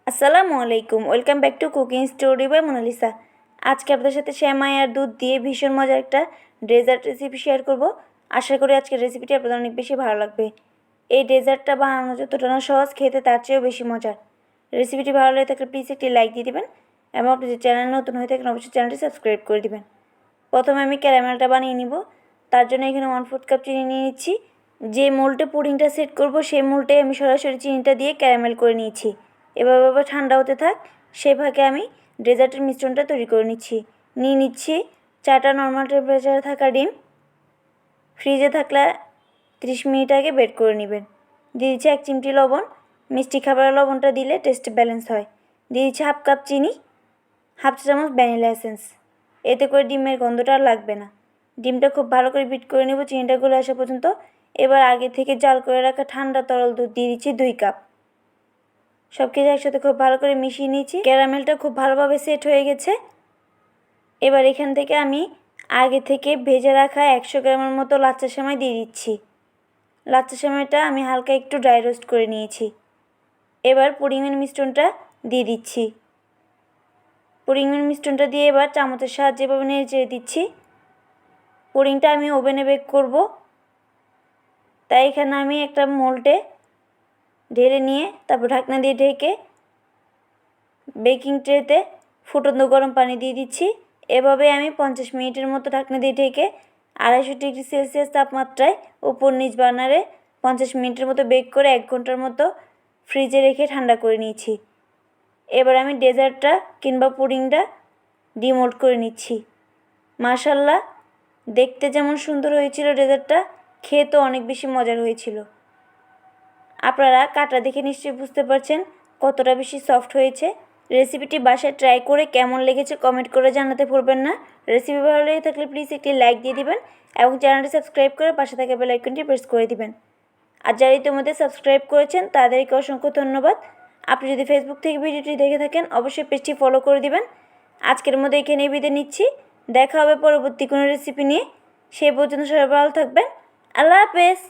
আসসালামু আলাইকুম, welcome back to cooking story by Monalisa. আজকে আপনাদের সাথে সেমাই আর দুধ দিয়ে ভীষণ মজার একটা ডেজার্ট রেসিপি শেয়ার করব। আশা করি আজকের রেসিপিটি আপনাদের অনেক বেশি ভালো লাগবে। এই ডেজার্টটা বানানো যতটা না সহজ, খেতে তার চেয়েও বেশি মজার। রেসিপিটি ভালো লাগে থাকলে প্লিজ একটি লাইক দিয়ে দেবেন এবং আপনি যে চ্যানেল নতুন হয়ে থাকেন অবশ্যই চ্যানেলটি সাবস্ক্রাইব করে দেবেন। প্রথমে আমি ক্যারামেলটা বানিয়ে নিব। তার জন্য এখানে 1/4 কাপ চিনি নিয়ে নিচ্ছি। যে মোল্ডে পুডিংটা সেট করব সেই মোল্ডে আমি সরাসরি চিনিটা দিয়ে ক্যারামেল করে নিয়েছি। এভাবে ঠান্ডা হতে থাক, সেই ফাঁকে আমি ডেজার্টের মিশ্রণটা তৈরি করে নিচ্ছি 4টা নর্মাল টেম্পারেচারে থাকা ডিম। ফ্রিজে থাকলে 30 মিনিট আগে বের করে নেবেন। দিয়ে দিচ্ছি 1 চিমটি লবণ। মিষ্টি খাবারের লবণটা দিলে টেস্ট ব্যালেন্স হয়। দিয়ে দিচ্ছি 1/2 কাপ চিনি, 1/2 চা চামচ ভ্যানিলা এসেন্স। এতে করে ডিমের গন্ধটা আর লাগবে না। ডিমটা খুব ভালো করে বিট করে নেব চিনিটা গলে আসা পর্যন্ত। এবার আগে থেকে জাল করে রাখা ঠান্ডা তরল দুধ দিয়ে দিচ্ছি 2 কাপ। সব কিছু একসাথে খুব ভালো করে মিশিয়ে নিয়েছি। ক্যারামেলটা খুব ভালোভাবে সেট হয়ে গেছে। এবার এখান থেকে আমি আগে থেকে ভেজে রাখা 100 গ্রামের মতো লাচ্ছা সেমাই দিয়ে দিচ্ছি। লাচ্ছা সেমাইটা আমি হালকা একটু ড্রাই রোস্ট করে নিয়েছি। এবার পুডিংয়ের মিশ্রণটা দিয়ে দিচ্ছি। পুডিংয়ের মিশ্রণটা দিয়ে এবার চামচের সাহায্যে এভাবে নেড়ে চেড়ে দিচ্ছি। পুডিংটা আমি ওভেনে বেক করব, তাই এখানে আমি একটা মোল্ডে ঢেলে নিয়ে তারপর ঢাকনা দিয়ে ঢেকে বেকিং ট্রেতে ফুটন্ত গরম পানি দিয়ে দিচ্ছি। এভাবে আমি 50 মিনিটের মতো ঢাকনা দিয়ে ঢেকে 250 ডিগ্রি সেলসিয়াস তাপমাত্রায় উপর নিচ বার্নারে 50 মিনিটের মতো বেক করে 1 ঘন্টার মতো ফ্রিজে রেখে ঠান্ডা করে নিয়েছি। এবার আমি ডেজার্টটা কিংবা পুডিংটা ডিমোল্ড করে নিচ্ছি। মাশাআল্লাহ, দেখতে যেমন সুন্দর হয়েছিল ডেজার্টটা, খেতেও অনেক বেশি মজার হয়েছিল। আপনারা কাটা দেখে নিশ্চয়ই বুঝতে পারছেন কতটা বেশি সফট হয়েছে। রেসিপিটি বাসায় ট্রাই করে কেমন লেগেছে কমেন্ট করে জানাতে ভুলবেন না। রেসিপি ভালো লেগে থাকলে প্লিজ একটি লাইক দিয়ে দিবেন এবং চ্যানেলটি সাবস্ক্রাইব করে পাশে থাকা বেল আইকনটি প্রেস করে দিবেন। আর যারা ইতিমধ্যে সাবস্ক্রাইব করেছেন তাদেরকে অসংখ্য ধন্যবাদ। আপনি যদি ফেসবুক থেকে ভিডিওটি দেখে থাকেন অবশ্যই পেজটি ফলো করে দিবেন। আজকের মধ্যে এখানেই বিদায় নিচ্ছি। দেখা হবে পরবর্তী কোনো রেসিপি নিয়ে। সেই পর্যন্ত সবাই ভালো থাকবেন। আল্লাহ হাফেজ।